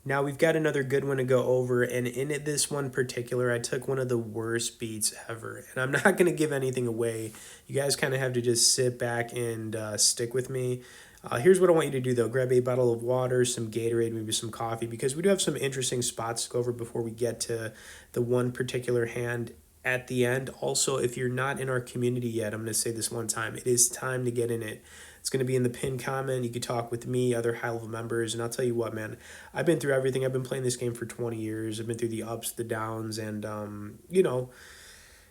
Now we've got another good one to go over, and in it, this one particular, I took one of the worst beats ever, and I'm not going to give anything away. You guys kind of have to just sit back and stick with me. Here's what I want you to do though: grab a bottle of water, some Gatorade, maybe some coffee, because we do have some interesting spots to go over before we get to the one particular hand at the end. Also, if you're not in our community yet, I'm going to say this one time: it is time to get in it. It's going to be in the pin comment. You can talk with me, other high level members, and I'll tell you what, man. I've been through everything. I've been playing this game for 20 years. I've been through the ups, the downs, and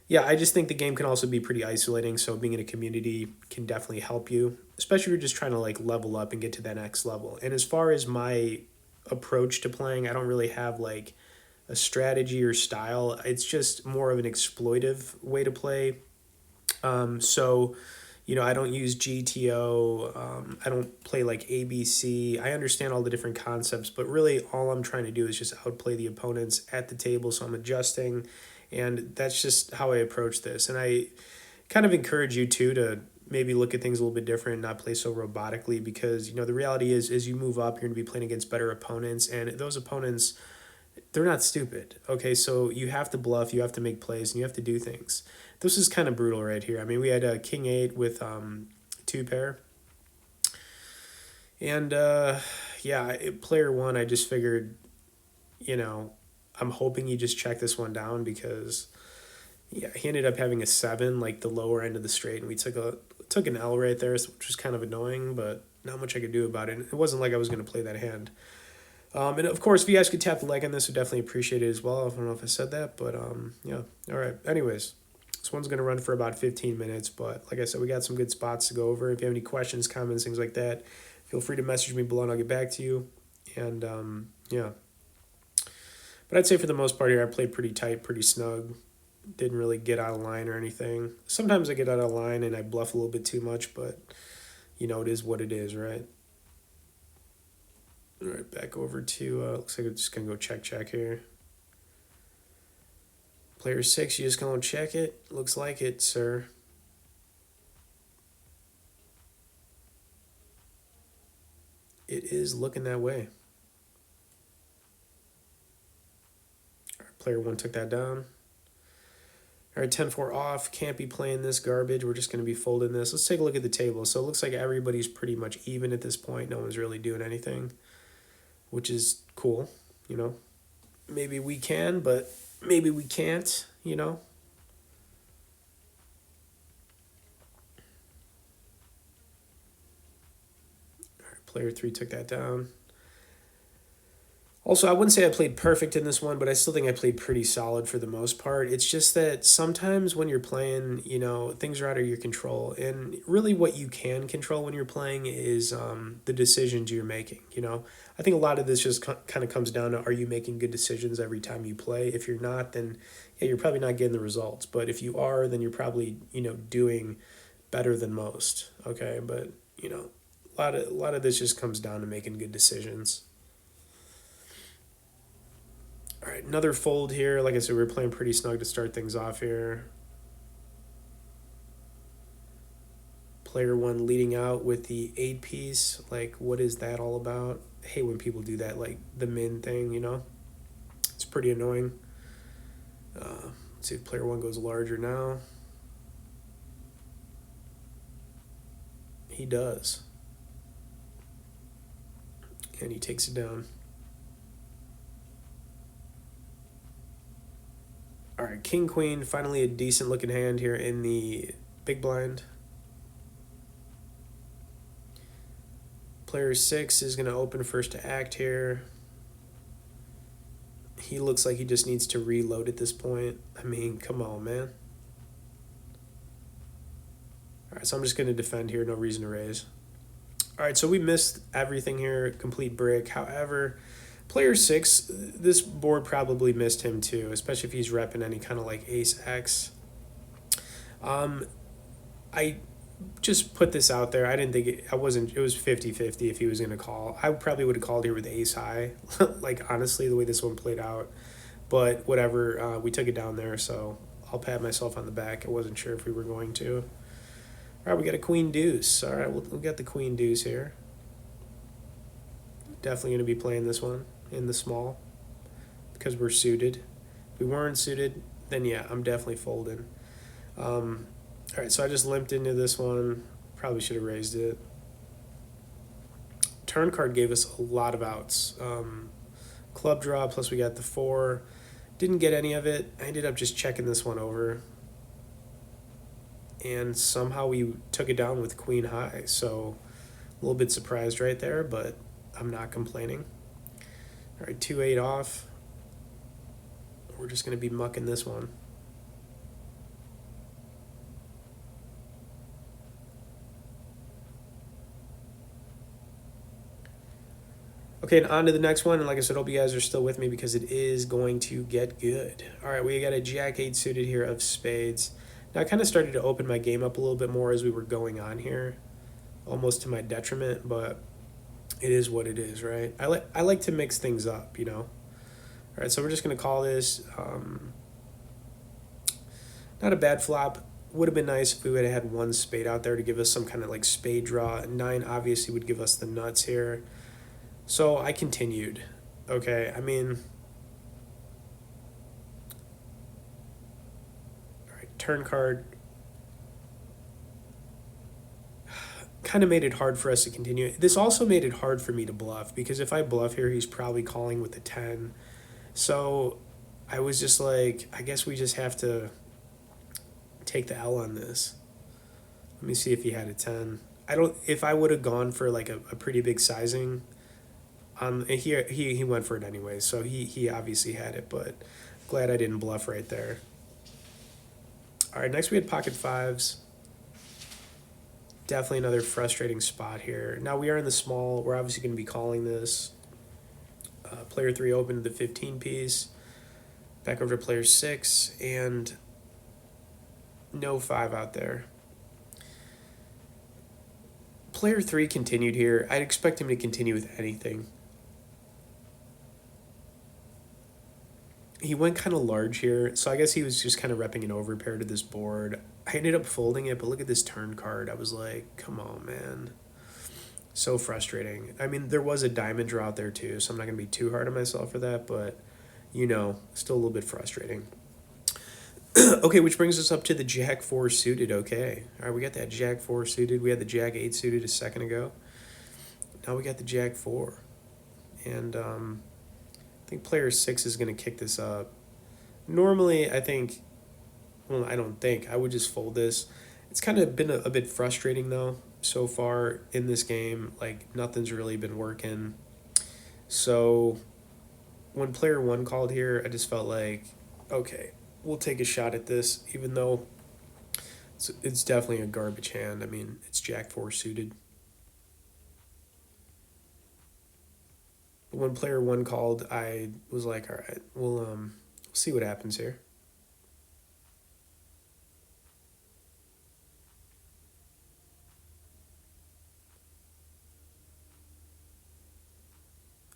yeah, I just think the game can also be pretty isolating. So being in a community can definitely help you, especially if you're just trying to like level up and get to that next level. And as far as my approach to playing, I don't really have like a strategy or style. It's just more of an exploitive way to play. So I don't use GTO. I don't play like ABC. I understand all the different concepts, but really all I'm trying to do is just outplay the opponents at the table. So I'm adjusting, and that's just how I approach this. And I kind of encourage you too to maybe look at things a little bit different and not play so robotically, because the reality is as you move up, you're going to be playing against better opponents, and those opponents, they're not stupid. Okay, so you have to bluff, you have to make plays, and you have to do things. This is kind of brutal right here. I mean, we had a king eight with two pair, and yeah, player one. I just figured, you know, I'm hoping you just check this one down, because yeah, he ended up having a seven, like the lower end of the straight, and we took an L right there, which was kind of annoying, but not much I could do about it. It wasn't like I was going to play that hand. And of course, if you guys could tap the like on this, would definitely appreciate it as well. I don't know if I said that, but yeah. All right. Anyways, this one's gonna run for about 15 minutes, but like I said, we got some good spots to go over. If you have any questions, comments, things like that, feel free to message me below, and I'll get back to you. And yeah, but I'd say for the most part here, I played pretty tight, pretty snug. Didn't really get out of line or anything. Sometimes I get out of line and I bluff a little bit too much, but it is what it is, right? All right, back over to, looks like I'm just going to go check here. Player 6, you just going to check it? Looks like it, sir. It is looking that way. All right, player 1 took that down. All right, 10-4 off. Can't be playing this garbage. We're just going to be folding this. Let's take a look at the table. So it looks like everybody's pretty much even at this point. No one's really doing anything, which is cool. Maybe we can, but maybe we can't. All right, player 3 took that down. Also, I wouldn't say I played perfect in this one, but I still think I played pretty solid for the most part. It's just that sometimes when you're playing, things are out of your control. And really what you can control when you're playing is the decisions you're making. I think a lot of this just kind of comes down to, are you making good decisions every time you play? If you're not, then yeah, you're probably not getting the results. But if you are, then you're probably, doing better than most. Okay, but, a lot of this just comes down to making good decisions. All right, another fold here. Like I said, we're playing pretty snug to start things off here. Player 1 leading out with the 8 piece. Like, what is that all about? I hate when people do that, like the min thing. It's pretty annoying. Let's see if player 1 goes larger now. He does. And he takes it down. All right, king, queen, finally a decent looking hand here in the big blind. Player 6 is going to open first to act here. He looks like he just needs to reload at this point. I mean, come on, man. All right, so I'm just going to defend here. No reason to raise. All right, so we missed everything here. Complete brick. However, player 6, this board probably missed him too, especially if he's repping any kind of like ace X. I just put this out there. I didn't think it was 50-50 if he was going to call. I probably would have called here with ace high, like honestly, the way this one played out. But whatever, we took it down there, so I'll pat myself on the back. I wasn't sure if we were going to. All right, we got a queen deuce. All right, we got the queen deuce here. Definitely going to be playing this one. in the small because we're suited. If we weren't suited, then yeah, I'm definitely folding. All right, so I just limped into this one. Probably should have raised it. Turn card gave us a lot of outs. Club draw, plus we got the 4. Didn't get any of it. I ended up just checking this one over. And somehow we took it down with queen high. So a little bit surprised right there, but I'm not complaining. All right, 2-8 off. We're just going to be mucking this one. Okay, and on to the next one. And like I said, hope you guys are still with me because it is going to get good. All right, we got a Jack 8 suited here of spades. Now, I kind of started to open my game up a little bit more as we were going on here, almost to my detriment, but it is what it is, right? I like to mix things up, you know? All right, so we're just going to call this not a bad flop. Would have been nice if we would have had one spade out there to give us some kind of like spade draw. 9 obviously would give us the nuts here. So I continued. Okay, I mean, all right, turn card kind of made it hard for us to continue. This also made it hard for me to bluff because if I bluff here, he's probably calling with a 10. So I was just like, I guess we just have to take the L on this. Let me see if he had a 10. I don't, if I would have gone for like a pretty big sizing, he went for it anyway, so he obviously had it, but glad I didn't bluff right there. All right, next we had pocket 5s. Definitely another frustrating spot here. Now we are in the small. We're obviously going to be calling this. Player 3 opened the 15 piece. Back over to player 6, and no 5 out there. Player 3 continued here. I'd expect him to continue with anything. He went kind of large here, so I guess he was just kind of repping an overpair to this board. I ended up folding it, but look at this turn card. I was like, come on, man. So frustrating. I mean, there was a diamond draw out there too, so I'm not going to be too hard on myself for that, but, you know, still a little bit frustrating. Okay, which brings us up to the Jack 4 suited, okay. All right, we got that Jack 4 suited. We had the Jack 8 suited a second ago. Now we got the Jack 4. And, I think player 6 is going to kick this up. Normally, I think, well, I don't think, I would just fold this. It's kind of been a bit frustrating, though, so far in this game. Like, nothing's really been working. So, when player 1 called here, I just felt like, okay, we'll take a shot at this, even though it's definitely a garbage hand. I mean, it's Jack 4 suited. When player 1 called, I was like, all right, we'll see what happens here.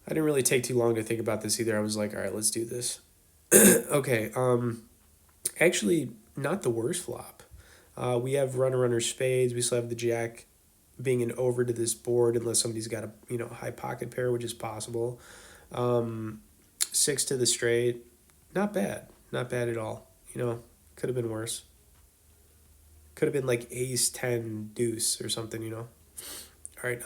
I didn't really take too long to think about this either. I was like, all right, let's do this. Okay, actually, not the worst flop. We have runner spades. We still have the Jack being an over to this board unless somebody's got a high pocket pair, which is possible. 6 to the straight, not bad at all. Could have been worse. Could have been like ace 10 deuce or something. All right.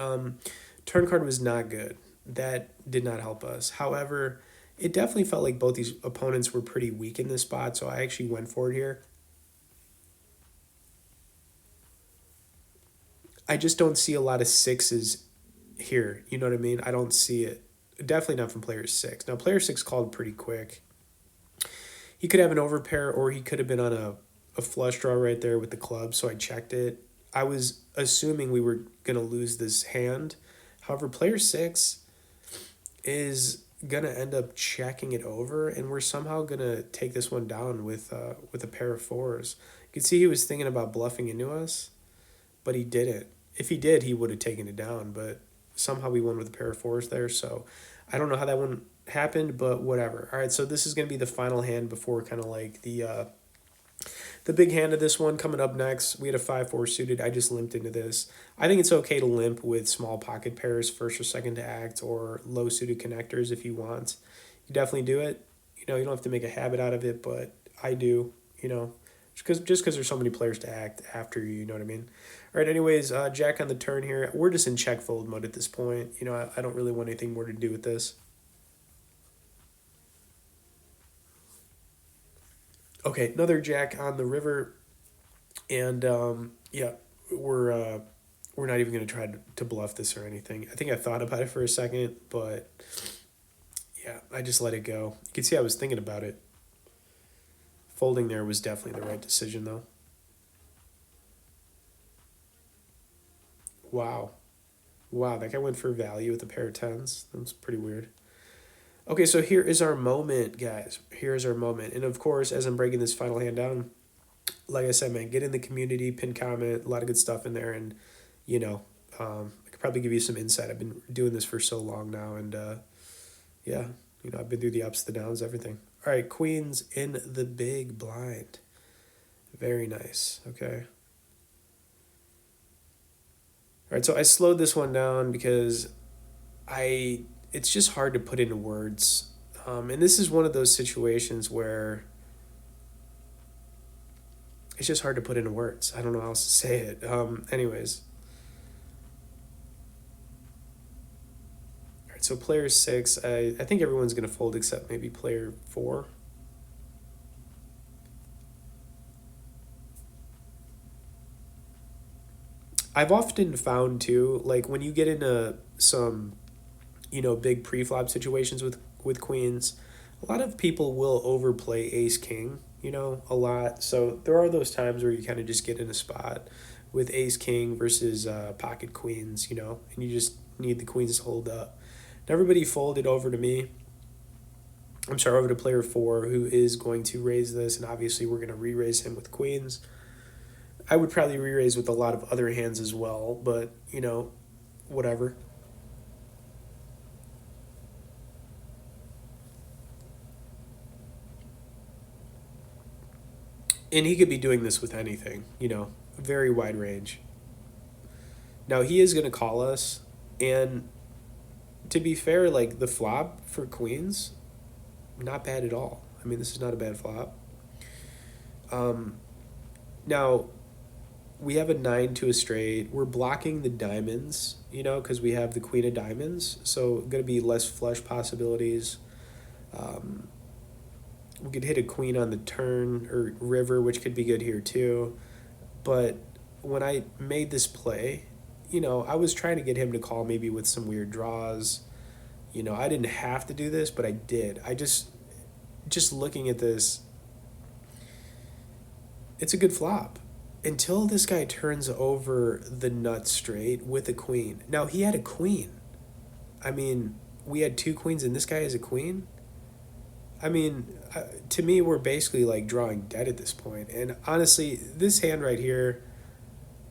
Turn card was not good. That did not help us. However, it definitely felt like both these opponents were pretty weak in this spot, so I actually went for it here. I just don't see a lot of 6s here. You know what I mean? I don't see it. Definitely not from player 6. Now, player 6 called pretty quick. He could have an overpair, or he could have been on a flush draw right there with the club, so I checked it. I was assuming we were going to lose this hand. However, player 6 is going to end up checking it over, and we're somehow going to take this one down with a pair of 4s. You can see he was thinking about bluffing into us, but he didn't. If he did, he would have taken it down, but somehow we won with a pair of 4s there, so I don't know how that one happened, but whatever. All right, so this is going to be the final hand before kind of like the The big hand of this one coming up next, we had a 5-4 suited. I just limped into this. I think it's okay to limp with small pocket pairs, first or second to act, or low suited connectors if you want. You definitely do it. You know, you don't have to make a habit out of it, but I do, you know, just because there's so many players to act after you know what I mean? All right, anyways, Jack on the turn here. We're just in check fold mode at this point. You know, I don't really want anything more to do with this. Okay, another Jack on the river, and yeah, we're uh, we're not even gonna try to bluff this or anything. I think I thought about it for a second, but yeah, I just let it go. You can see I was thinking about it. Folding there was definitely the right decision, though. Wow, wow, that guy went for value with a pair of tens. That's pretty weird. Okay, so here is our moment, guys. Here is our moment, and of course, as I'm breaking this final hand down, like I said, man, get in the community, pin comment, a lot of good stuff in there, and you know, I could probably give you some insight. I've been doing this for so long now, and yeah, you know, I've been through the ups, the downs, everything. All right, queens in the big blind. Very nice. Okay. All right, so I slowed this one down because I it's just hard to put into words. And this is one of those situations where it's just hard to put into words. I don't know how else to say it. Anyways, all right. So player six, I think everyone's gonna fold except maybe player four. I've often found too, like when you get into some, you know, big pre-flop situations with queens, a lot of people will overplay ace king, you know, a lot. So there are those times where you kind of just get in a spot with ace king versus pocket queens, you know, and you just need the queens to hold up. And everybody folded over to me. I'm sorry, over to player four, who is going to raise this, and obviously we're going to re-raise him with queens. I would probably re-raise with a lot of other hands as well, but you know, whatever. And he could be doing this with anything, you know, very wide range. Now he is going to call us, and to be fair, like the flop for queens, not bad at all. I mean, this is not a bad flop. Um, Now we have a nine to a straight. We're blocking the diamonds, you know, because we have the queen of diamonds. So going to be less flush possibilities. Um, we could hit a queen on the turn or river, which could be good here too. But when I made this play, you know, I was trying to get him to call maybe with some weird draws. You know, I didn't have to do this, but I did. Just looking at this, it's a good flop until this guy turns over the nut straight with a queen. Now he had a queen. I mean, we had two queens and this guy has a queen. I mean, to me, we're basically like drawing dead at this point. And honestly, this hand right here,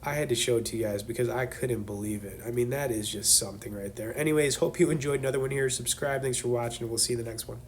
I had to show it to you guys because I couldn't believe it. I mean, that is just something right there. Anyways, hope you enjoyed another one here. Subscribe. Thanks for watching, and we'll see you in the next one.